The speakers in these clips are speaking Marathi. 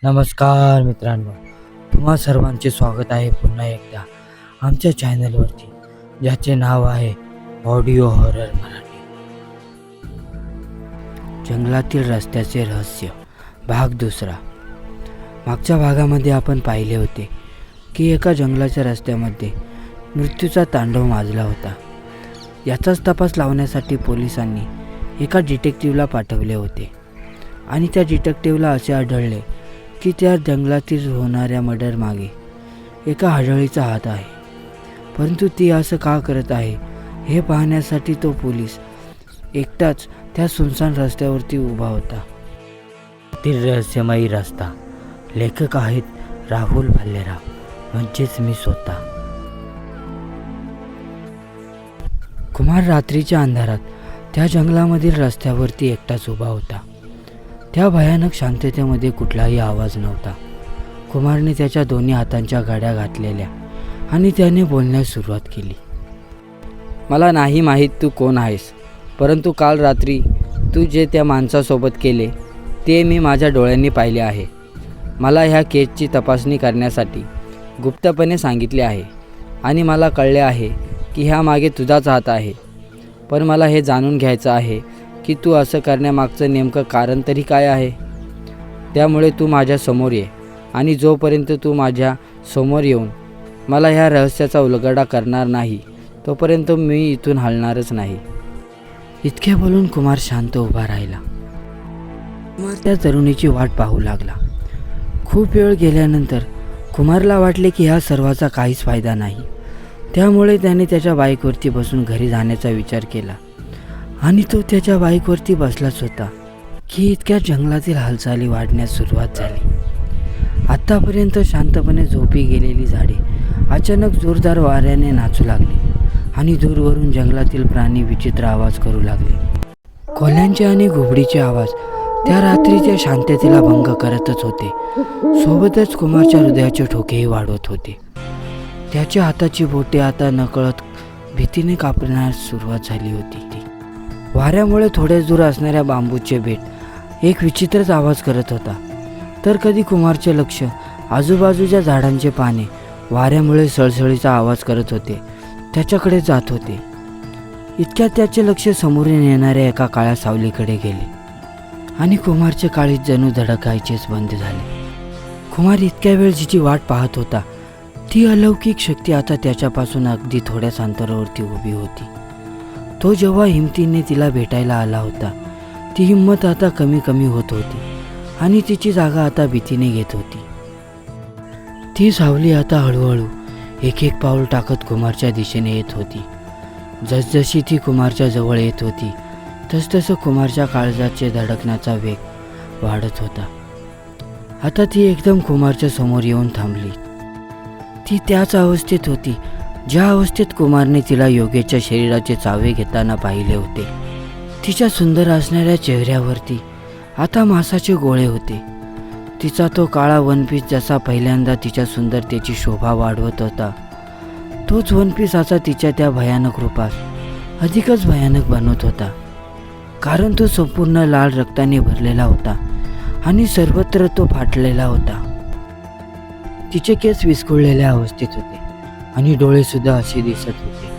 नमस्कार मित्रांनो, तुम्हा सर्वांचे स्वागत आहे पुन्हा एकदा आमच्या चॅनलवरती, ज्याचे नाव आहे ऑडिओ हॉरर मराठी. जंगलातील रस्त्याचे रहस्य भाग दुसरा. मागच्या भागामध्ये आपण पाहिले होते की एका जंगलाच्या रस्त्यामध्ये मृत्यूचा तांडव माजला होता. याचाच तपास लावण्यासाठी पोलिसांनी एका डिटेक्टिव्हला पाठवले होते आणि त्या डिटेक्टिव्हला असे आढळले की त्या जंगलातील होणाऱ्या मर्डर मागे एका आढळीचा हात आहे. परंतु ती असं का करत आहे हे पाहण्यासाठी तो पोलीस एकटाच त्या सुनसान रस्त्यावरती उभा होता. ती रहस्यमयी रस्ता. लेखक आहेत राहुल भालेराव, म्हणजेच मी स्वतः. कुमार रात्रीच्या अंधारात त्या जंगलामधील रस्त्यावरती एकटाच उभा होता. त्या भयानक शांततेमध्ये कुठलाही आवाज नव्हता. कुमारने त्याच्या दोन्ही हातांच्या घड्या घातलेल्या आणि त्याने बोलण्यास सुरुवात केली. मला नाही माहीत तू कोण आहेस, परंतु काल रात्री तू जे त्या माणसासोबत केले ते मी माझ्या डोळ्यांनी पाहिले आहे. मला ह्या केसची तपासणी करण्यासाठी गुप्तपणे सांगितले आहे आणि मला कळले आहे की ह्यामागे तुझाच हात आहे. पण मला हे जाणून घ्यायचं आहे की तू असं करण्यामागचं नेमकं कारण तरी काय आहे. त्यामुळे तू माझ्या समोर ये आणि जोपर्यंत तू माझ्या समोर येऊन मला ह्या रहस्याचा उलगडा करणार नाही तोपर्यंत मी इथून हलणारच नाही. इतके बोलून कुमार शांत उभा राहिला. कुमार त्या तरुणीची वाट पाहू लागला. खूप वेळ गेल्यानंतर कुमारला वाटले की ह्या सर्वाचा काहीच फायदा नाही. त्यामुळे त्याने त्याच्या बाईकवरती बसून घरी जाण्याचा विचार केला आणि तो त्याच्या बाईकवरती बसलाच होता की इतक्या जंगलातील हालचाली वाढण्यास सुरुवात झाली. आत्तापर्यंत शांतपणे झोपी गेलेली झाडे अचानक जोरदार वाऱ्याने नाचू लागली आणि दूरवरून जंगलातील प्राणी विचित्र आवाज करू लागले. कोल्ह्यांचे आणि घुबडीचे आवाज त्या रात्रीच्या शांततेला भंग करतच होते. सोबतच कुमारच्या हृदयाचे ठोकेही वाढवत होते. त्याच्या हाताची बोटे आता नकळत भीतीने कापण्यास सुरुवात झाली होती. वाऱ्यामुळे थोड्याच दूर असणाऱ्या बांबूचे बेट एक विचित्रच आवाज करत होता. तर कधी कुमारचे लक्ष आजूबाजूच्या झाडांचे पाने वाऱ्यामुळे सळसळीचा आवाज करत होते त्याच्याकडे जात होते. इतक्यात त्याचे लक्ष समोरून येणाऱ्या एका काळ्या सावलीकडे गेले आणि कुमारचे काळीज जणू धडकायचेच बंद झाले. कुमार इतक्या वेळ जिची वाट पाहत होता ती अलौकिक शक्ती आता त्याच्यापासून अगदी थोड्याच अंतरावरती उभी होती. तो जेव्हा हिमतीने तिला भेटायला आला होता ती हिंमत आता कमी कमी होत होती आणि तिची जागा आता भीतीने घेत होती. ती सावली आता हळूहळू एक एक पाऊल टाकत कुमारच्या दिशेने येत होती. जसजशी ती कुमारच्या जवळ येत होती तसतसं कुमारच्या काळजाचे धडकण्याचा वेग वाढत होता. आता ती एकदम कुमारच्या समोर येऊन थांबली. ती त्याच अवस्थेत होती ज्या अवस्थेत कुमारने तिला योगेच्या शरीराचे चावे घेताना पाहिले होते. तिच्या सुंदर असणाऱ्या चेहऱ्यावरती आता मांसाचे गोळे होते. तिचा तो काळा वनपीस जसा पहिल्यांदा तिच्या सुंदरतेची शोभा वाढवत होता तोच वनपीस आता तिच्या त्या भयानक रूपास अधिकच भयानक बनवत होता. कारण तो संपूर्ण लाल रक्ताने भरलेला होता आणि सर्वत्र तो फाटलेला होता. तिचे केस विस्कळलेल्या अवस्थेत होते आणि डोळे सुद्धा असे दिसत होते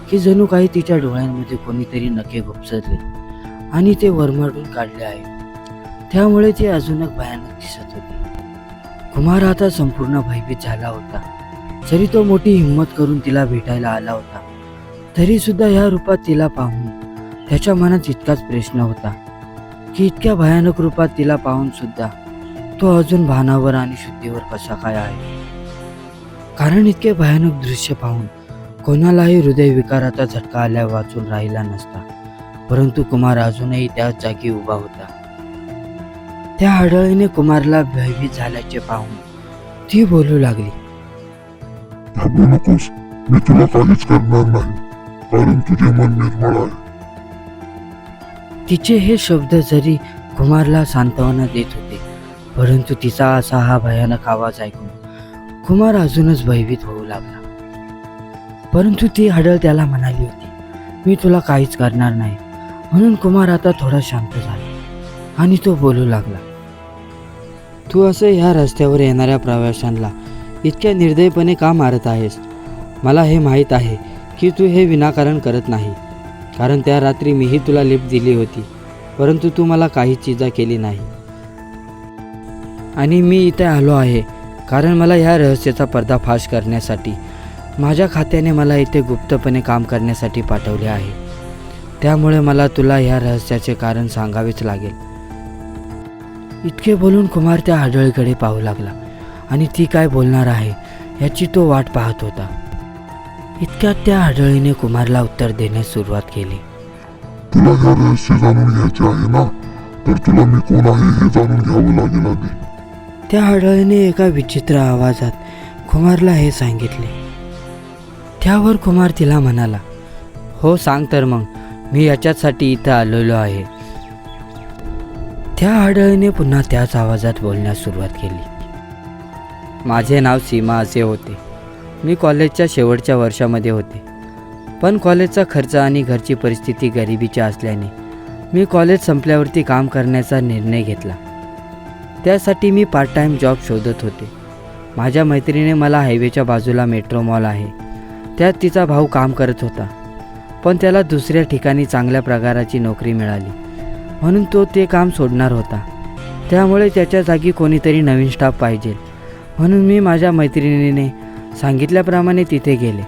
की जणू काही तिच्या डोळ्यांमध्ये कोणीतरी नखे खुपसले आणि ते वरमाडून काढले आहे. त्यामुळे ती अजूनच भयानक दिसत होती. कुमार आता संपूर्ण भयभीत झाला होता. जरी तो मोठी हिंमत करून तिला भेटायला आला होता तरी सुद्धा या रूपात तिला पाहून त्याच्या मनात इतकाच प्रश्न होता की इतक्या भयानक रूपात तिला पाहून सुद्धा तो अजून भानावर आणि शुद्धीवर कसा काय आहे. कारण इतके भयानक दृश्य पाहून कोणालाही हृदयविकाराचा झटका आल्या वाचून राहिला नसता. परंतु कुमार अजूनही त्याच जागी उभा होता. त्या आढळीने कुमारला भयभीत झाल्याचे पाहून ती बोलू लागली. घाबरू नकोस, मी तुला काहीच करणार नाही, कारण तुझे मन निर्मळ आहे. तिचे हे शब्द जरी कुमारला सांत्वना देत होते परंतु तिचा असा हा भयानक आवाज ऐकून कुमार अजूनच भयभीत होऊ लागला. परंतु ती आढळ त्याला म्हणाली होती, मी तुला काहीच करणार नाही. म्हणून कुमार आता थोडा शांत झाला आणि तो बोलू लागला. तू असं ह्या रस्त्यावर येणाऱ्या प्रवाशांना इतक्या निर्दयीपणे का मारत आहेस? मला हे माहीत आहे की तू हे विनाकारण करत नाही, कारण त्या रात्री मीही तुला लिफ्ट दिली होती, परंतु तू मला काहीच इजा केली नाही. आणि मी इथे आलो आहे कारण मला ह्या रहस्याचा पर्दाफाश करण्यासाठी माझ्या खात्याने मला इथे गुप्तपणे काम करण्यासाठी पाठवले आहे. त्यामुळे मला तुला ह्या रहस्याचे कारण सांगावेच लागेल. इतके बोलून कुमार त्या आढळीकडे पाहू लागला आणि ती काय बोलणार आहे याची तो वाट पाहत होता. इतक्यात त्या आढळीने कुमारला उत्तर देण्यास सुरुवात केली. तुला हे रहस्य जाणून घ्यायचे आहे ना, तर तुला मी कोण आहे हे जाणून घ्यावं लागेल आधी. त्या आढळीने एका विचित्र आवाजात कुमारला हे सांगितले. त्यावर कुमार तिला म्हणाला, हो सांग तर मग, मी याच्यासाठी इथं आलेलो आहे. त्या आढळीने पुन्हा त्याच आवाजात बोलण्यास सुरुवात केली. माझे नाव सीमा असे होते. मी कॉलेजच्या शेवटच्या वर्षामध्ये होते, पण कॉलेजचा खर्च आणि घरची परिस्थिती गरिबीची असल्याने मी कॉलेज संपल्यावरती काम करण्याचा निर्णय घेतला. त्यासाठी मी पार्ट टाईम जॉब शोधत होते. माझ्या मैत्रिणीने मला हायवेच्या बाजूला मेट्रो मॉल आहे त्यात तिचा भाऊ काम करत होता, पण त्याला दुसऱ्या ठिकाणी चांगल्या प्रकाराची नोकरी मिळाली म्हणून तो ते काम सोडणार होता. त्यामुळे त्याच्या जागी कोणीतरी नवीन स्टाफ पाहिजे म्हणून मी माझ्या मैत्रिणीने सांगितल्याप्रमाणे तिथे गेले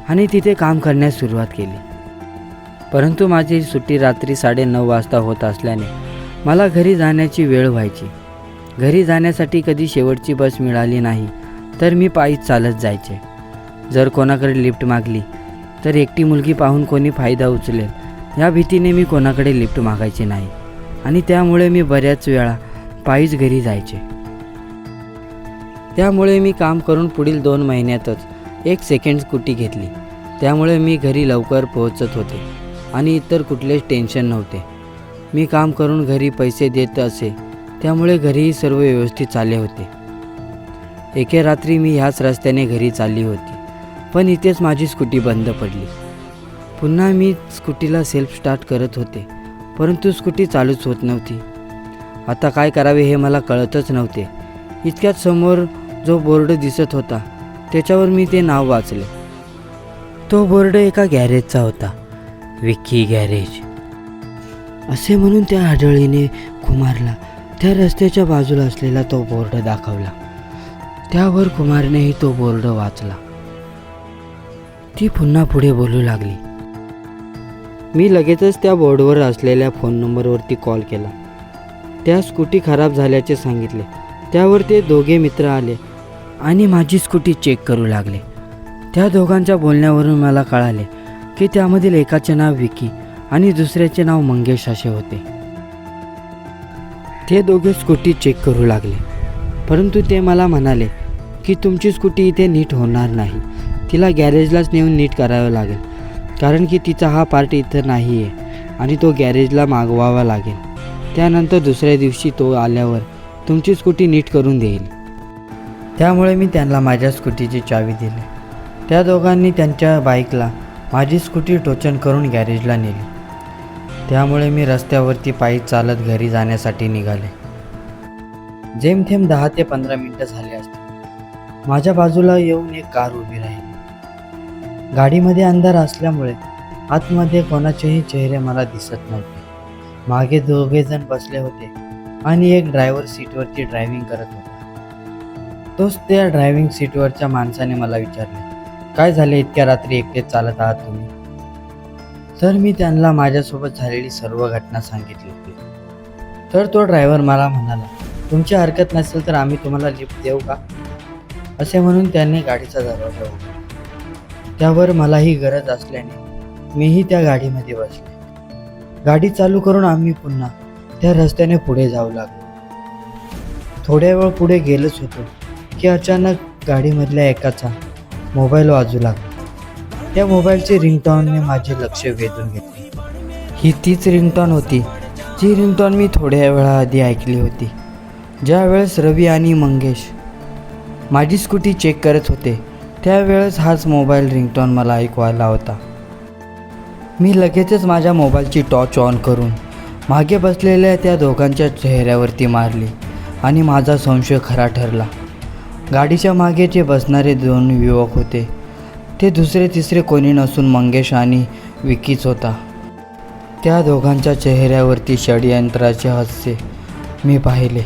आणि तिथे काम करण्यास सुरुवात केली. परंतु माझी सुट्टी रात्री 9:30 वाजता होत असल्याने मला घरी जाण्याची वेळ व्हायची. घरी जाण्यासाठी कधी शेवटची बस मिळाली नाही तर मी पायीच चालत जायचे. जर कोणाकडे लिफ्ट मागली तर एकटी मुलगी पाहून कोणी फायदा उचलेल या भीतीने मी कोणाकडे लिफ्ट मागायचे नाही आणि त्यामुळे मी बऱ्याच वेळा पायीच घरी जायचे. त्यामुळे मी काम करून पुढील 2 महिन्यातच एक सेकंड स्कूटी घेतली. त्यामुळे मी घरी लवकर पोहोचत होते आणि इतर कुठलेच टेन्शन नव्हते. मी काम करून घरी पैसे देत असे, त्यामुळे घरीही सर्व व्यवस्थित चालले होते. एके रात्री मी ह्याच रस्त्याने घरी चालली होती, पण इथेच माझी स्कूटी बंद पडली. पुन्हा मी स्कूटीला सेल्फ स्टार्ट करत होते, परंतु स्कूटी चालूच होत नव्हती. आता काय करावे हे मला कळतच नव्हते. इतक्यात समोर जो बोर्ड दिसत होता त्याच्यावर मी ते नाव वाचले. तो बोर्ड एका गॅरेजचा होता, विक्की गॅरेज असे म्हणून त्या आढळीने कुमारला त्या रस्त्याच्या बाजूला असलेला तो बोर्ड दाखवला. त्यावर कुमारनेही तो बोर्ड वाचला. ती पुन्हा पुढे बोलू लागली. मी लगेचच त्या बोर्डवर असलेल्या फोन नंबरवरती कॉल केला. त्या स्कूटी खराब झाल्याचे सांगितले. त्यावर ते दोघे मित्र आले आणि माझी स्कूटी चेक करू लागले. त्या दोघांच्या बोलण्यावरून मला कळाले की त्यामधील एकाचे नाव विकी आणि दुसऱ्याचे नाव मंगेश असे होते. ते दोघे स्कूटी चेक करू लागले, परंतु ते मला म्हणाले की तुमची स्कूटी इथे नीट होणार नाही, तिला गॅरेजलाच नेऊन नीट करावं लागेल, कारण की तिचा हा पार्ट इथं नाही आहे आणि तो गॅरेजला मागवावा लागेल. त्यानंतर दुसऱ्या दिवशी तो आल्यावर तुमची स्कूटी नीट करून देईल. त्यामुळे मी त्यांना माझ्या स्कूटीची चावी दिली. त्या दोघांनी त्यांच्या बाईकला माझी स्कूटी टोचन करून गॅरेजला नेली. त्यामुळे मी रस्त्यावरती पायी चालत घरी जाण्यासाठी निघाले. जेमतेम 10 ते 15 मिनटं झाले असते. माझ्या बाजूला येऊन एक कार उभी राहिली. गाडीमध्ये अंधार असल्यामुळे आतमध्ये कोणाचेही चेहरे मला दिसत नव्हते. मागे दोघेजण बसले होते आणि एक ड्रायव्हर सीटवरती ड्रायव्हिंग करत होता. तोच त्या ड्रायव्हिंग सीटवरच्या माणसाने मला विचारले, काय झाले इतक्या रात्री एकटेच चालत आहात तुम्ही? तर मी त्यांना माझ्यासोबत झालेली सर्व घटना सांगितली होती. तर तो ड्रायव्हर मला म्हणाला, तुमची हरकत नसेल तर आम्ही तुम्हाला लिफ्ट देऊ का? असे म्हणून त्यांनी गाडीचा दरवाजा उघडला. त्यावर मलाही गरज असल्याने मीही त्या गाडीमध्ये बसले. गाडी चालू करून आम्ही पुन्हा त्या रस्त्याने पुढे जाऊ लागलो. थोड्या वेळ पुढे गेलोच होतो की अचानक गाडीमधल्या एकाचा मोबाईल वाजू लागला. त्या मोबाईलची रिंगटोनने माझे लक्ष वेधून घेतले. ही तीच रिंगटोन होती जी रिंगटोन मी थोड्या वेळाआधी ऐकली होती, ज्यावेळेस रवी आणि मंगेश माझी स्कूटी चेक करत होते. त्यावेळेस हाच मोबाईल रिंगटोन मला ऐकवायला होता. मी लगेचच माझ्या मोबाईलची टॉर्च ऑन करून मागे बसलेल्या त्या दोघांच्या चेहऱ्यावरती मारली आणि माझा संशय खरा ठरला. गाडीच्या मागे जे बसणारे 2 युवक होते ते दुसरे तिसरे कोणी नसून मंगेश आणि विकीच होता. त्या दोघांच्या चेहऱ्यावरती षडयंत्राचे हास्य मी पाहिले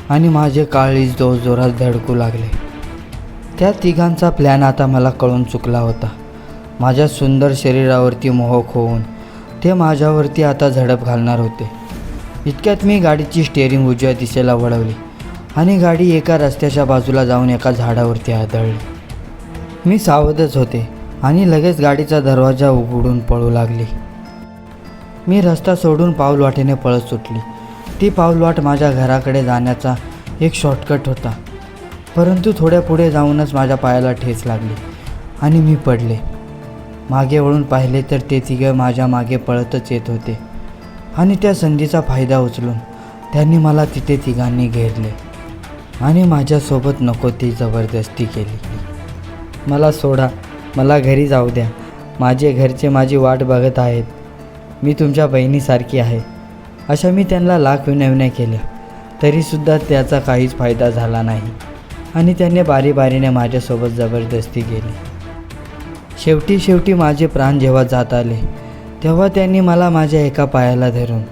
आणि माझे काळीज जोरजोरात धडकू लागले. त्या तिघांचा प्लॅन आता मला कळून चुकला होता. माझ्या सुंदर शरीरावरती मोहक होऊन ते माझ्यावरती आता झडप घालणार होते. इतक्यात मी गाडीची स्टेअरिंग उजव्या दिशेला वळवली आणि गाडी एका रस्त्याच्या बाजूला जाऊन एका झाडावरती आदळली. मी सावधच होते आणि लगेच गाडीचा दरवाजा उघडून पळू लागली. मी रस्ता सोडून पाऊलवाटेने पळत सुटली. ती पाऊलवाट माझ्या घराकडे जाण्याचा एक शॉर्टकट होता, परंतु थोड्या पुढे जाऊनच माझ्या पायाला ठेच लागली आणि मी पडले. मागे वळून पाहिले तर ते तिघे माझ्या मागे पळतच येत होते आणि त्या संधीचा फायदा उचलून त्यांनी मला तिथे तिघांनी घेरले आणि माझ्यासोबत नको ती जबरदस्ती केली. मला सोडा, मला घरी जाऊ द्या. माझे घरचे माझी वाट बघत आहेत. मी तुमच्या बहिणीसारखी आहे, अशा मी त्यांना लाख विनवण्या केल्या, तरीसुद्धा त्याचा काहीच फायदा झाला नाही आणि त्यांनी बारीबारीने माझ्यासोबत जबरदस्ती केली. शेवटी माझे प्राण जेव्हा जात आले तेव्हा त्यांनी मला माझ्या एका पायाला धरून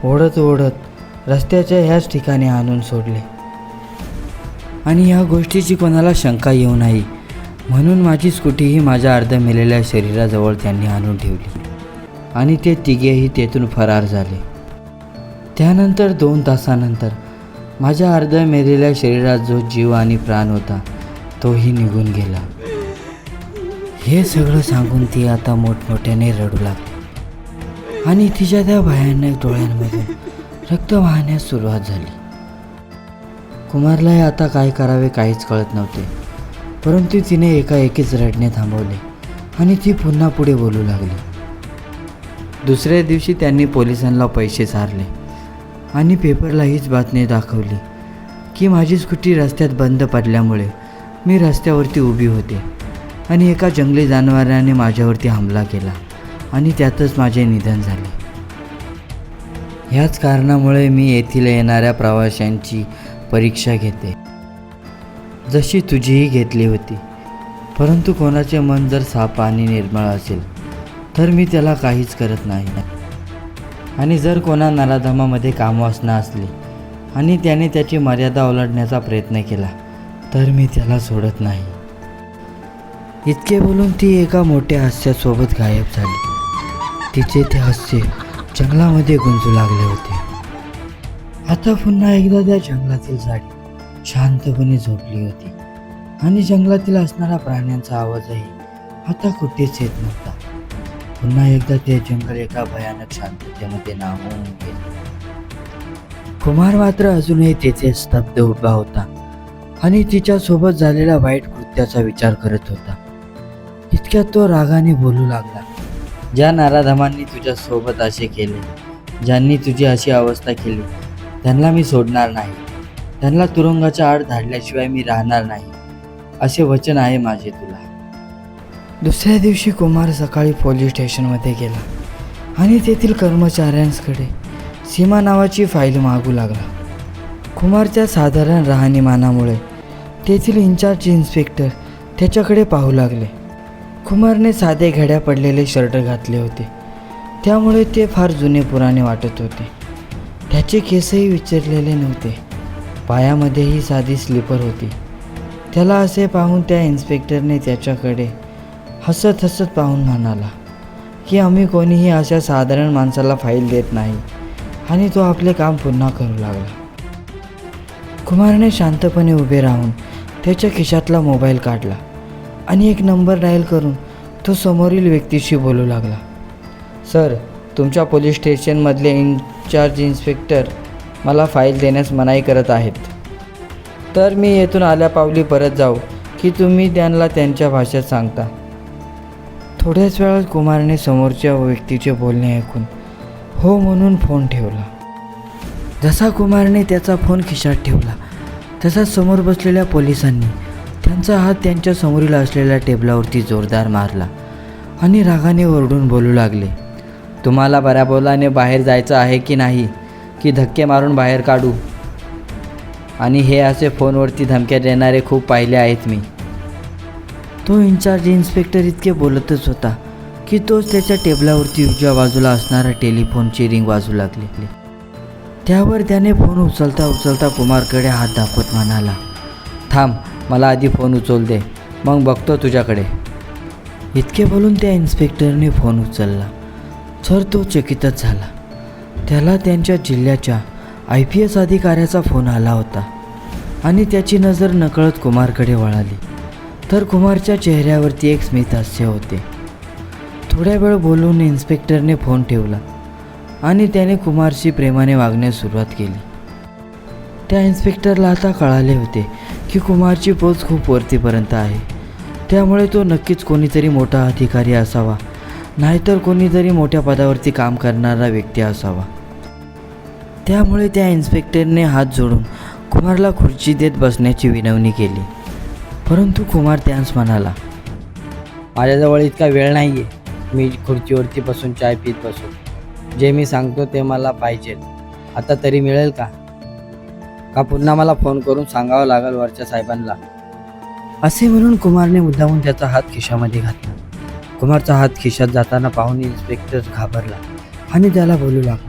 ओढत रस्त्याच्या ह्याच ठिकाणी आणून सोडले. आणि ह्या गोष्टीची कोणाला शंका येऊ नये म्हणून माझी स्कूटीही माझ्या अर्ध मेलेल्या शरीराजवळ त्यांनी आणून ठेवली आणि ते तिघेही तेथून फरार झाले. त्यानंतर 2 तासानंतर माझ्या अर्ध मेलेल्या शरीरात जो जीव आणि प्राण होता तोही निघून गेला. हे सगळं सांगून ती आता मोठमोठ्याने रडू लागली आणि तिच्या त्या भयानक डोळ्यांमधून रक्त वाहण्यास सुरुवात झाली. कुमारलाही आता काय करावे काहीच कळत नव्हते, परंतु तिने एकाएकीच रडणे थांबवले आणि ती पुन्हा पुढे बोलू लागली. दुसऱ्या दिवशी त्यांनी पोलिसांना पैसे सारले आणि पेपरला हीच बातमी दाखवली की माझी स्कूटी रस्त्यात बंद पडल्यामुळे मी रस्त्यावरती उभी होते आणि एका जंगली जनावराने माझ्यावरती हमला केला आणि त्यातच माझे निधन झाले. ह्याच कारणामुळे मी येथील येणाऱ्या प्रवाशांची परीक्षा घेते, जशी तुझीही घेतली होती. परंतु कोणाचे मन जर साफ आणि निर्मळ असेल तर मी त्याला काहीच करत नाही. आणि जर कोणा नराधमामध्ये कामवासना असली आणि त्याने त्याची मर्यादा ओलांडण्याचा प्रयत्न केला तर मी त्याला सोडत नाही. इतके बोलून ती एका मोठ्या हास्यासोबत गायब झाली. तिचे ते हास्य जंगलामध्ये गुंजू लागले होते. आता पुन्हा एकदा त्या जंगलातील झाडी शांतपणे झोपली होती आणि जंगलातील असणारा प्राण्यांचा आवाजही आता कुठेच येत नव्हता. पुन्हा एकदा ते जंगल एका भयानक शांततेमध्ये न्हाऊन गेले. कुमार मात्र अजूनही तेथे स्तब्ध उभा होता आणि तिच्यासोबत झालेल्या वाईट कृत्याचा विचार करत होता. इतक्यात तो रागाने बोलू लागला, ज्या नराधमांनी तुझ्यासोबत असे केले, ज्यांनी तुझी अशी अवस्था केली, त्यांना मी सोडणार नाही. त्यांना तुरुंगाच्या आड धाडल्याशिवाय मी राहणार नाही, असे वचन आहे माझे तुला. दुसऱ्या दिवशी कुमार सकाळी पोलीस स्टेशनमध्ये गेला आणि तेथील कर्मचाऱ्यांकडे सीमा नावाची फाईल मागू लागला. कुमारच्या साधारण राहणीमानामुळे तेथील इन्चार्ज इन्स्पेक्टर त्याच्याकडे पाहू लागले. कुमारने साधे घड्या पडलेले शर्ट घातले होते, त्यामुळे ते फार जुने पुराणे वाटत होते. त्याचे केसही विचारलेले नव्हते, पायामध्येही साधी स्लीपर होती. त्याला असे पाहून त्या इन्स्पेक्टरने त्याच्याकडे हसत पाहून म्हणाला की आम्ही कोणीही अशा साधारण माणसाला फाईल देत नाही, आणि तो आपले काम पुन्हा करू लागला. कुमारने शांतपणे उभे राहून त्याच्या खिशातला मोबाईल काढला आणि एक नंबर डायल करून तो समोरील व्यक्तीशी बोलू लागला. सर, तुमच्या पोलीस स्टेशनमधले इन्चार्ज इन्स्पेक्टर मला फाईल देण्यास मनाई करत आहेत. तर मी येथून आल्यापावली परत जाऊ की तुम्ही त्यांना त्यांच्या भाषेत सांगता? थोड्याच वेळात कुमारने समोरच्या व्यक्तीचे बोलणे ऐकून हो म्हणून फोन ठेवला. जसा कुमारने त्याचा फोन खिशात ठेवला तसा समोर बसलेल्या पोलिसांनी त्यांचा हात त्यांच्या समोरील असलेल्या टेबलावरती जोरदार मारला आणि रागाने ओरडून बोलू लागले, तुम्हाला बऱ्या बोलाने बाहेर जायचं आहे की नाही, की धक्के मारून बाहेर काढू? आणि हे असे फोनवरती धमक्या देणारे खूप पाहिले आहेत मी. तो इन्चार्ज इन्स्पेक्टर इतके बोलतच होता की तोच त्याच्या टेबलावरती उजव्या बाजूला असणारा टेलिफोनची रिंग वाजू लागली. त्यावर त्याने फोन उचलता उचलता कुमारकडे हात दाखवत म्हणाला, थांब, मला आधी फोन उचल दे, मग बघतो तुझ्याकडे. इतके बोलून त्या इन्स्पेक्टरने फोन उचलला तर तो चकितच झाला. त्याला त्यांच्या जिल्ह्याच्या IPS अधिकाऱ्याचा फोन आला होता आणि त्याची नजर नकळत कुमारकडे वळाली तर कुमारच्या चेहऱ्यावरती एक स्मित हास्य होते. थोड्या वेळ बोलून इन्स्पेक्टरने फोन ठेवला आणि त्याने कुमारशी प्रेमाने वागण्यास सुरुवात केली. त्या इन्स्पेक्टरला आता कळाले होते की कुमारची पोच खूप वरतीपर्यंत आहे, त्यामुळे तो नक्कीच कोणीतरी मोठा अधिकारी असावा, नाहीतर कोणीतरी मोठ्या पदावरती काम करणारा व्यक्ती असावा. त्यामुळे त्या इन्स्पेक्टरने हात जोडून कुमारला खुर्ची देत बसण्याची विनवणी केली. परंतु कुमार त्याच म्हणाला, माझ्याजवळ इतका वेळ नाही आहे, मी खुर्चीवरती बसून चाय पीत बसू. जे मी सांगतो ते मला पाहिजे, आता तरी मिळेल का पुन्हा मला फोन करून सांगावं लागेल वरच्या साहेबांना. असे म्हणून कुमारने मुद्दामून त्याचा हात खिशामध्ये घातला. कुमारचा हात खिशात जाताना पाहून इन्स्पेक्टर घाबरला आणि त्याला बोलू लागला,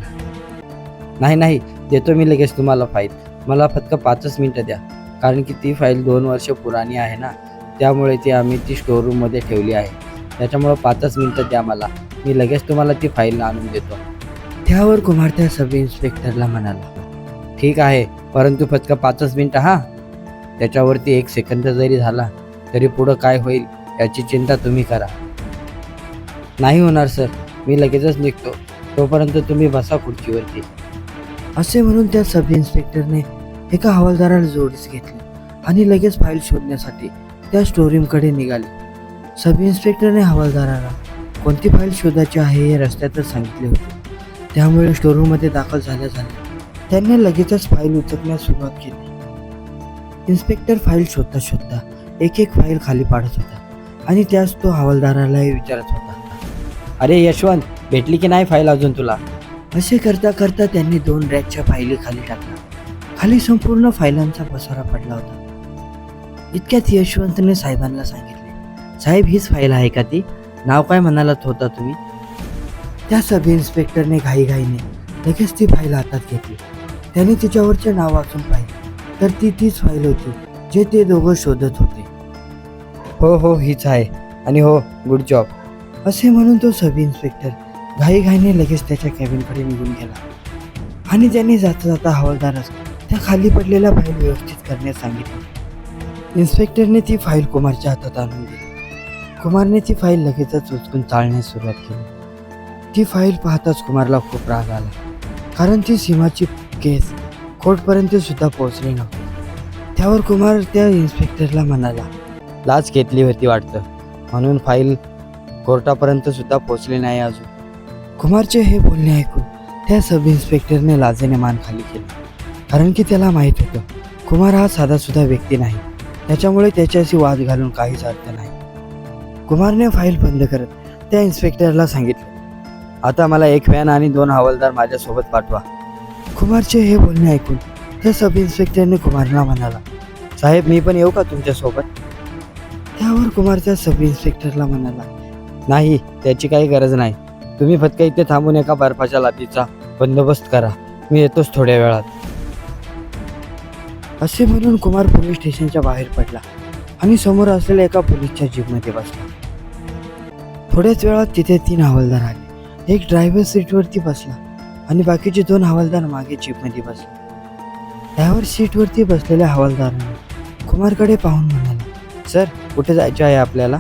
नाही, देतो मी लगेच तुम्हाला फाईल, मला फक्त 5 मिनटं द्या, कारण की ती फाईल 2 वर्ष पुराणी आहे ना, त्यामुळे ती आम्ही ती स्टोअररूममध्ये ठेवली आहे, त्याच्यामुळं 5 मिनटं द्या मला, मी लगेच तुम्हाला ती फाईल आणून देतो. त्यावर कुमार त्या सब इन्स्पेक्टरला म्हणाला, ठीक आहे, परंतु फक्त 5 मिनटं हां, त्याच्यावरती 1 सेकंद जरी झाला तरी पुढं काय होईल याची चिंता तुम्ही करा. नाही होणार सर, मी लगेचच निघतो, तोपर्यंत तुम्ही बसा खुर्चीवरती. असे म्हणून त्या सब इन्स्पेक्टरने एका हवालदाराला जोडीस घेतली आणि लगेच फाईल शोधण्यासाठी त्या स्टोअररूमकडे निघाले. सब इन्स्पेक्टरने हवालदाराला कोणती फाईल शोधायची आहे हे रस्त्यातच सांगितले होते, त्यामुळे स्टोअररूममध्ये दाखल झाल्या त्यांनी लगेचच फाईल उचलण्यास सुरुवात केली. इन्स्पेक्टर फाईल शोधता एक फाईल खाली पाडत होता आणि त्यास तो हवालदारालाही विचारत होता, अरे यशवंत, भेटली की नाही फाईल अजून तुला? असे करता करता त्यांनी 2 रॅकच्या फाईली खाली टाकल्या. खाली संपूर्ण फायलांचा पसारा पडला होता. इतक्यात यशवंतने साहेबांना सांगितले, साहेब, हीच फाईल आहे का ती? नाव काय म्हणालात होता तुम्ही? त्या सब इन्स्पेक्टरने घाईघाईने लगेच ती फाईल हातात घेतली. त्याने तिच्यावरचे नाव वाचून पाहिले तर तीच फाईल होती जे ते दोघं शोधत होते. हो, हीच आहे, आणि हो, गुड जॉब. असे म्हणून तो सब इन्स्पेक्टर घाईघाईने लगेच त्याच्या कॅबिनकडे निघून गेला आणि त्यांनी जाता हवालदारास त्या खाली पडलेल्या फाईल व्यवस्थित करण्यास सांगितले. इन्स्पेक्टरने ती फाईल कुमारच्या हातात आणून दिली. कुमारने ती फाईल लगेचच उचकून चाळण्यास सुरुवात केली. ती फाईल पाहताच कुमारला खूप राग आला, कारण ती सीमाची केस कोर्टपर्यंत सुद्धा पोहोचली नव्हती. त्यावर कुमार त्या इन्स्पेक्टरला म्हणाला, लाच घेतली होती वाटतं, म्हणून फाईल कोर्टापर्यंत सुद्धा पोहोचली नाही अजून. कुमारचे हे बोलणे ऐकून त्या सब इन्स्पेक्टरने लाजेने मान खाली केली, कारण की त्याला माहीत होतं कुमार हा साधासुद्धा व्यक्ती नाही, त्याच्यामुळे त्याच्याशी वाद घालून काहीच अर्थ नाही. कुमारने फाईल बंद करत त्या इन्स्पेक्टरला सांगितले, आता मला 1 व्हॅन आणि 2 हवालदार माझ्यासोबत पाठवा. कुमारचे हे बोलणे ऐकून त्या सब इन्स्पेक्टरने कुमारला म्हणाला, साहेब, मी पण येऊ का तुमच्यासोबत? त्यावर कुमार त्या सब इन्स्पेक्टरला म्हणाला, नाही, त्याची काही गरज नाही, तुम्ही फक्त इथे थांबून एका बर्फाच्या लादीचा बंदोबस्त करा, मी येतोच थोड्या वेळात. असे म्हणून कुमार पोलीस स्टेशनच्या बाहेर पडला आणि समोर असलेल्या एका पोलीसच्या जीपमध्ये बसला. थोड्याच वेळात तिथे 3 हवालदार आले. एक ड्रायव्हर सीटवरती बसला आणि बाकीचे 2 हवालदार मागे जीपमध्ये बसले. ड्रायव्हर सीटवरती बसलेल्या हवालदाराने कुमारकडे पाहून म्हणाला, सर, कुठे जायचे आहे आपल्याला?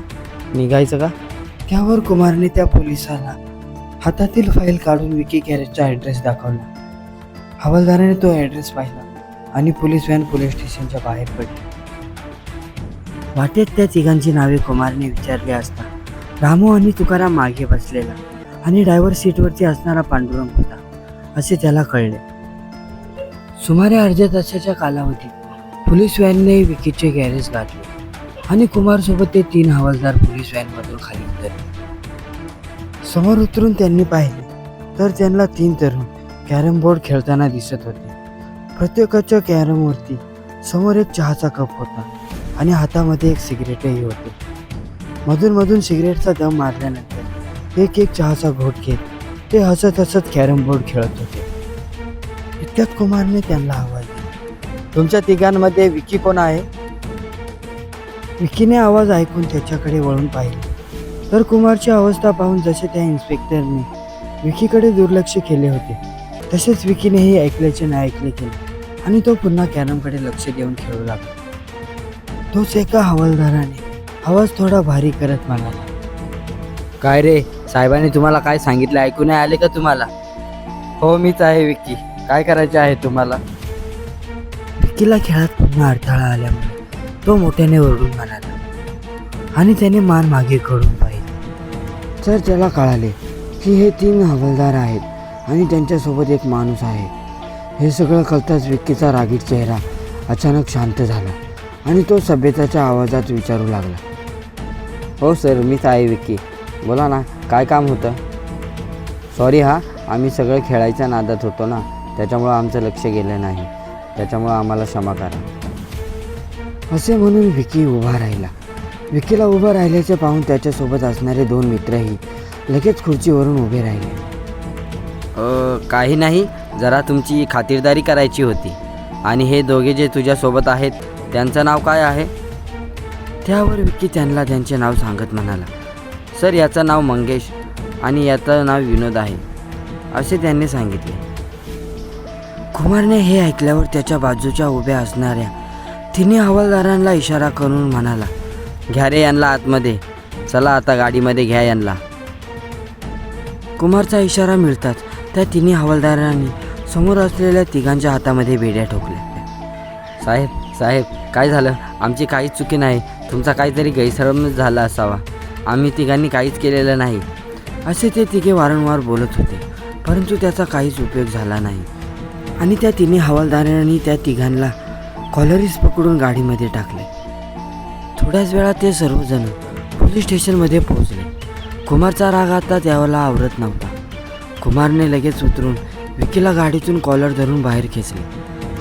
निघायचं का? त्यावर कुमारने त्या पोलिसाला हातातील फाईल काढून विकी गॅरेजचा ॲड्रेस दाखवला. हवालदाराने तो ॲड्रेस पाहिला आणि पोलीस व्हॅन पोलीस स्टेशनच्या बाहेर पडली. वाटेत त्या तिघांची नावे कुमारने विचारली असता रामू आणि तुकाराम मागे बसलेला आणि ड्रायव्हर सीटवरती असणारा पांडुरंग होता असे त्याला कळले. सुमारे अर्ध्या तासाच्या कालावधीत पोलीस व्हॅनने विकीचे गॅरेज गाठले आणि कुमारसोबत ते 3 हवालदार पोलीस व्हॅनमधून खाली उतरले. समोर उतरून त्यांनी पाहिले तर त्यांना 3 तरुण कॅरम बोर्ड खेळताना दिसत होते. प्रत्येकाच्या कॅरमवरती समोर एक चहाचा कप होता आणि हातामध्ये एक सिगरेटही होते. मधून मधून सिगरेटचा दम मारल्यानंतर एक एक चहाचा घोट घेत ते हसत हसत कॅरम बोर्ड खेळत होते. इतक्यात कुमारने त्यांना आवाज दिला, तुमच्या तिघांमध्ये विकी कोण आहे? विकीने आवाज ऐकून त्याच्याकडे वळून पाहिले तर कुमारची अवस्था पाहून जसे त्या इन्स्पेक्टरने विकीकडे दुर्लक्ष केले होते तसेच विकीनेही ऐकल्याचे नाही ऐकले केले आणि तो पुन्हा कॅरमकडे लक्ष देऊन खेळू लागला. तोच एका हवालदाराने आवाज थोडा भारी करत म्हणाला, काय रे, साहेबांनी तुम्हाला काय सांगितलं ऐकू नाही आले का तुम्हाला? हो, मीच आहे विक्की, काय करायचे आहे तुम्हाला? विक्कीला खेळात पुन्हा अडथळा आल्यामुळे तो मोठ्याने ओरडून म्हणाला आणि त्याने मान मागे करून पाहिले. तर त्याला कळाले की हे 3 हवालदार आहेत आणि त्यांच्यासोबत एक माणूस आहे. हे सगळं कळताच विक्कीचा रागीट चेहरा अचानक शांत झाला आणि तो सभ्यताच्या आवाजात विचारू लागला, हो सर, मीच आहे विक्की, बोला ना, काय काम होतं? सॉरी हा, आम्ही सगळं खेळायच्या नादात होतो ना, त्याच्यामुळं आमचं लक्ष गेलं नाही, त्याच्यामुळं आम्हाला क्षमा करा. असे म्हणून विकी उभा राहिला. विकीला उभं राहिल्याचे पाहून त्याच्यासोबत असणारे 2 मित्रही लगेच खुर्चीवरून उभे राहिले. काही नाही, जरा तुमची खातिरदारी करायची होती. आणि हे दोघे जे तुझ्यासोबत आहेत त्यांचं नाव काय आहे? त्यावर विक्की त्यांना त्यांचे नाव सांगत म्हणाला, सर, याचं नाव मंगेश आणि याचं नाव विनोद आहे, असे त्यांनी सांगितले. कुमारने हे ऐकल्यावर त्याच्या बाजूच्या उभ्या असणाऱ्या 3 हवालदारांना इशारा करून म्हणाला, घ्या रे यांना आतमध्ये, चला आता गाडीमध्ये घ्या यांना. कुमारचा इशारा मिळताच त्या 3 हवालदारांनी समोर असलेल्या तिघांच्या हातामध्ये बेड्या ठोकल्या. साहेब साहेब, काय झालं? आमची काहीच चुकी नाही, तुमचा काहीतरी गैरसमज झाला असावा, आम्ही तिघांनी काहीच केलेलं नाही, असे ते तिघे वारंवार बोलत होते. परंतु त्याचा काहीच उपयोग झाला नाही आणि त्या 3 हवालदारांनी त्या तिघांना कॉलरीस पकडून गाडीमध्ये टाकले. थोड्याच वेळात ते सर्वजण पोलीस स्टेशनमध्ये पोहोचले. कुमारचा राग आता त्याला आवरत नव्हता. कुमारने लगेच उतरून विकीला गाडीतून कॉलर धरून बाहेर खेचले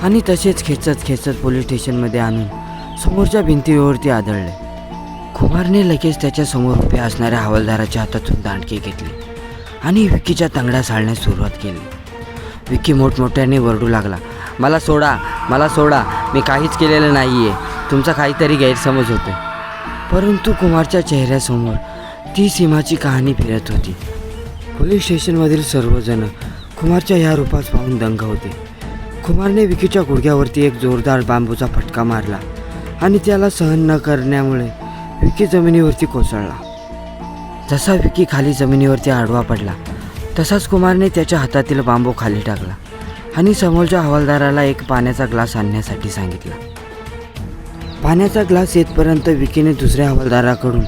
आणि तसेच खेचत खेचत पोलीस स्टेशनमध्ये आणून समोरच्या भिंतीवरती आदळले. कुमारने लगेच त्याच्या समोर उभे असणाऱ्या हवालदाराच्या हातातून दांडके घेतले आणि विकीच्या तंगड्या साळण्यास सुरुवात केली. विकी मोठमोठ्याने वरडू लागला, मला सोडा, मला सोडा, मी काहीच केलेलं नाही आहे, तुमचा काहीतरी गैरसमज होते. परंतु कुमारच्या चेहऱ्यासमोर ती सीमाची कहाणी फिरत होती. पोलीस स्टेशनमधील सर्वजण कुमारच्या या रूपास पाहून दंग होते. कुमारने विकीच्या गुडघ्यावरती एक जोरदार बांबूचा फटका मारला आणि त्याला सहन न करण्यामुळे विकी जमिनीवरती कोसळला. जसा विकी खाली जमिनीवरती आडवा पडला तसाच कुमारने त्याच्या हातातील बांबू खाली टाकला आणि समोरच्या हवालदाराला एक पाण्याचा ग्लास आणण्यासाठी सांगितला. पाण्याचा ग्लास येतपर्यंत विकीने दुसऱ्या हवालदाराकडून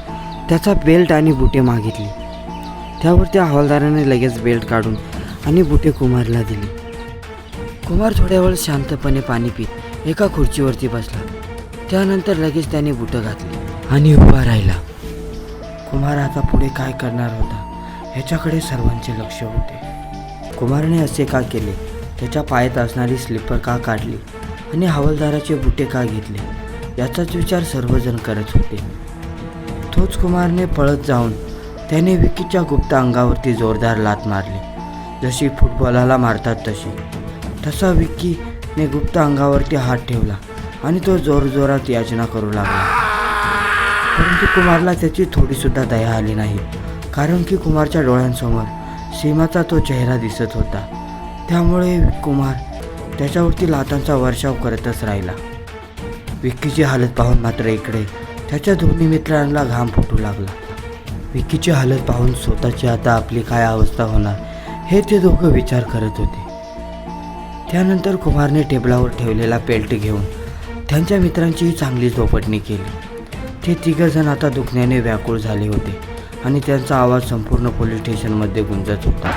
त्याचा बेल्ट आणि बुटे मागितली. त्यावर त्या हवालदाराने लगेच बेल्ट काढून आणि बुटे कुमारला दिली. कुमार थोड्या वेळ शांतपणे पाणी पीत एका खुर्चीवरती बसला. त्यानंतर लगेच त्याने बुटं घातली आणि उभा राहिला. कुमार आता पुढे काय करणार होता ह्याच्याकडे सर्वांचे लक्ष होते. कुमारने असे का केले, त्याच्या पायात असणारी स्लिपर का काढली आणि हवालदाराचे बुटे का घेतले याचाच विचार सर्वजण करत होते. तोच कुमारने पळत जाऊन त्याने विकीच्या गुप्त अंगावरती जोरदार लात मारली. जशी फुटबॉलाला मारतात तसा विकीने गुप्त अंगावरती हात ठेवला आणि तो जोरजोरात याचना करू लागला. परंतु कुमारला त्याची थोडीसुद्धा दया आली नाही, कारण की कुमारच्या डोळ्यांसमोर सीमाचा तो चेहरा दिसत होता. त्यामुळे कुमार त्याच्यावरती लातांचा वर्षाव करतच राहिला. विक्कीची हालत पाहून मात्र इकडे त्याच्या दोन्ही मित्रांना घाम फुटू लागला. विक्कीची हालत पाहून स्वतःची आता आपली काय अवस्था होणार हे ते दोघं विचार करत होते. त्यानंतर कुमारने टेबलावर ठेवलेला बेल्ट घेऊन त्यांच्या मित्रांचीही चांगली झोपटणी केली. ते तिघजण आता दुखण्याने व्याकुळ झाले होते आणि त्यांचा आवाज संपूर्ण पोलीस स्टेशनमध्ये गुंजत होता.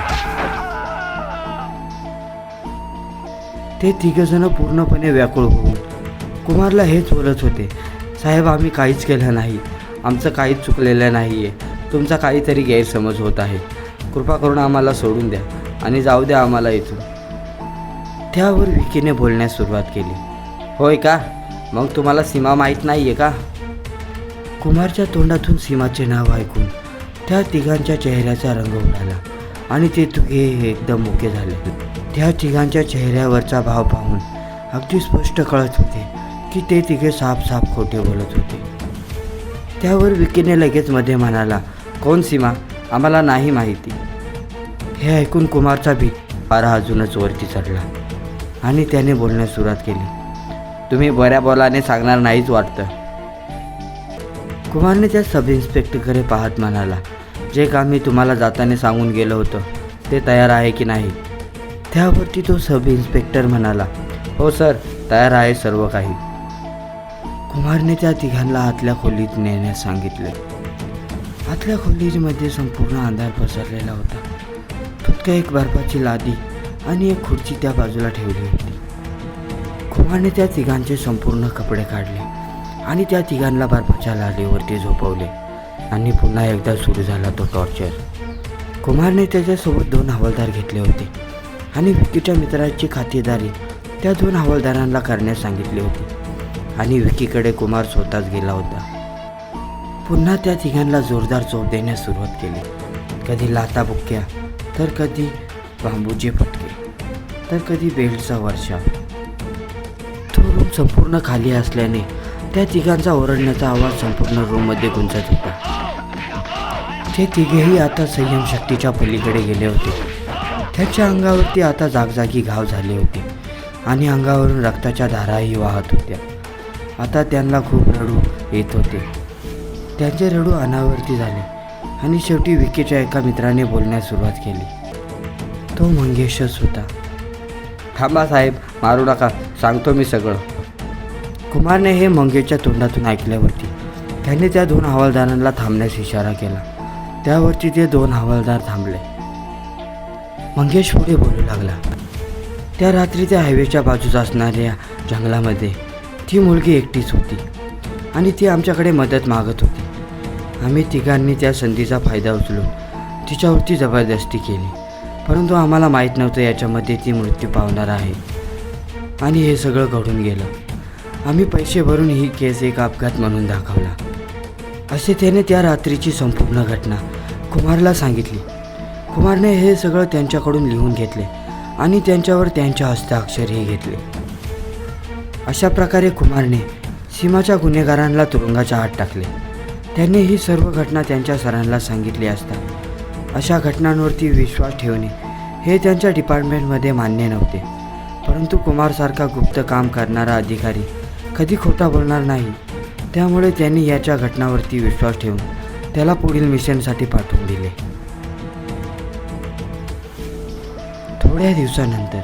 ते तिघजण पूर्णपणे व्याकुळ होऊन कुमारला हेच बोलत होते, साहेब, आम्ही काहीच केलं नाही, आमचं काहीच चुकलेलं नाही आहे, तुमचा काहीतरी गैरसमज होत आहे, कृपा करून आम्हाला सोडून द्या आणि जाऊ द्या आम्हाला इथून. त्यावर विकीने बोलण्यास सुरुवात केली, होय का, मग तुम्हाला सीमा माहीत नाही आहे का? कुमारच्या तोंडातून सीमाचे नाव ऐकून त्या तिघांच्या चेहऱ्याचा रंग उडाला आणि ते तिघे एकदम मुके झाले. त्या तिघांच्या चेहऱ्यावरचा भाव पाहून अगदी स्पष्ट कळत होते की ते तिघे साफ खोटे बोलत होते. त्यावर विकीने लगेच मध्ये म्हणाला, कोण सीमा? आम्हाला नाही माहिती. हे ऐकून कुमारचा भीत पारा अजूनच वरती चढला आणि त्याने बोलण्यास सुरुवात केली. तुम्ही बऱ्या बोलाने सांगणार नाहीच वाटतं. कुमारने त्या सब इन्स्पेक्टरकडे पाहत म्हणाला, जे काम मी तुम्हाला जाताना सांगून गेलं होतं ते तयार आहे की नाही? त्यावरती तो सब इन्स्पेक्टर म्हणाला, हो सर, तयार आहे सर्व काही. कुमारने त्या तिघांना आतल्या खोलीत नेण्यास सांगितले. आतल्या खोलीमध्ये संपूर्ण अंधार पसरलेला होता. फक्त एक बर्फाची लादी आणि एक खुर्ची त्या बाजूला ठेवली होती. कुमारने त्या तिघांचे संपूर्ण कपडे काढले आणि त्या तिघांना बर्फाच्या लादीवरती झोपवले आणि पुन्हा एकदा सुरू झाला तो टॉर्चर. कुमारने त्याच्यासोबत 2 हवालदार घेतले होते आणि विकीच्या मित्राची खातेदारी त्या 2 हवालदारांना करण्यास सांगितले होते आणि विकीकडे कुमार स्वतःच गेला होता. पुन्हा त्या तिघांना जोरदार चोप देण्यास सुरुवात केली. कधी लाथाबुक्क्या, तर कधी बांबूचे फटके, तर कधी बेल्टचा वर्षाव. तो रूम संपूर्ण खाली असल्याने त्या तिघांचा ओरडण्याचा आवाज संपूर्ण रूममध्ये गुंजत होता. ते तिघेही आता संयम शक्तीच्या पलीकडे गेले होते. त्यांच्या अंगावरती आता जागजागी घाव झाले होते आणि अंगावरून रक्ताच्या धाराही वाहत होत्या. आता त्यांना खूप रडू येत होते. त्यांचे रडू अनावर्ती झाले आणि शेवटी विकीच्या एका मित्राने बोलण्यास सुरुवात केली. तो मंगेशच होता. थांबा साहेब, मारू नका, सांगतो मी सगळं. कुमारने हे मंगेशच्या तोंडातून ऐकल्यावरती त्याने त्या 2 हवालदारांना थांबण्यास इशारा केला. त्यावरती ते 2 हवालदार थांबले. मंगेश पुढे बोलू लागला, त्या रात्री त्या हायवेच्या बाजूस असणाऱ्या जंगलामध्ये ती मुलगी एकटीच होती आणि ती आमच्याकडे मदत मागत होती. आम्ही तिघांनी त्या संधीचा फायदा उचलून तिच्यावरती जबरदस्ती केली, परंतु आम्हाला माहीत नव्हतं याच्यामध्ये ती मृत्यू पावणार आहे आणि हे सगळं घडून गेलं. आम्ही पैसे भरून ही केस एक अपघात म्हणून दाखवला. असे त्याने त्या रात्रीची संपूर्ण घटना कुमारला सांगितली. कुमारने हे सगळं त्यांच्याकडून लिहून घेतले आणि त्यांच्यावर त्यांच्या हस्ताक्षरही घेतले. अशा प्रकारे कुमारने सीमाच्या गुन्हेगारांना तुरुंगाच्या आत टाकले. त्यांनी ही सर्व घटना त्यांच्या सरांना सांगितली असता अशा घटनांवरती विश्वास ठेवणे हे त्यांच्या डिपार्टमेंटमध्ये मान्य नव्हते. परंतु कुमारसारखा गुप्त काम करणारा अधिकारी कधी खोटा बोलणार नाही. त्यामुळे त्यांनी याच्या घटनावरती विश्वास ठेवून त्याला पुढील मिशनसाठी पाठवून दिले. थोड्या दिवसानंतर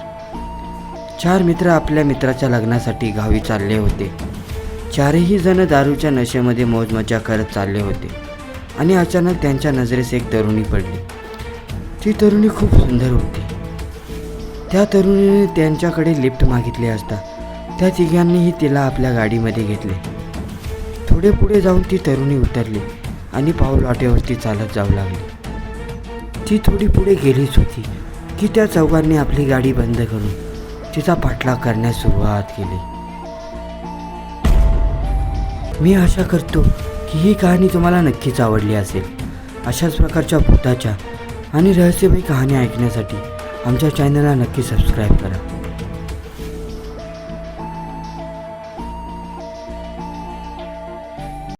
4 मित्र आपल्या मित्राच्या लग्नासाठी गावी चालले होते. 4ही जण दारूच्या नशेमध्ये मौजमजा करत चालले होते आणि अचानक त्यांच्या नजरेस एक तरुणी पडली. ती तरुणी खूप सुंदर होती. त्या तरुणीने त्यांच्याकडे लिफ्ट मागितली असता त्या तिघांनीही तिला आपल्या गाडीमध्ये घेतले. थोडे पुढे जाऊन ती तरुणी उतरली आणि पाऊल वाटेवरती चालत जाऊ लागली. ती थोडी पुढे गेलीच होती की त्या चौघांनी आपली गाडी बंद करून तिचा पाठलाग करण्यास सुरुवात केली. मी आशा करतो की ही कहाणी तुम्हाला नक्कीच आवडली असेल. अशाच प्रकारच्या भूताच्या आणि रहस्यमय कहाणी ऐकण्यासाठी आमच्या चॅनलला नक्की सबस्क्राईब करा.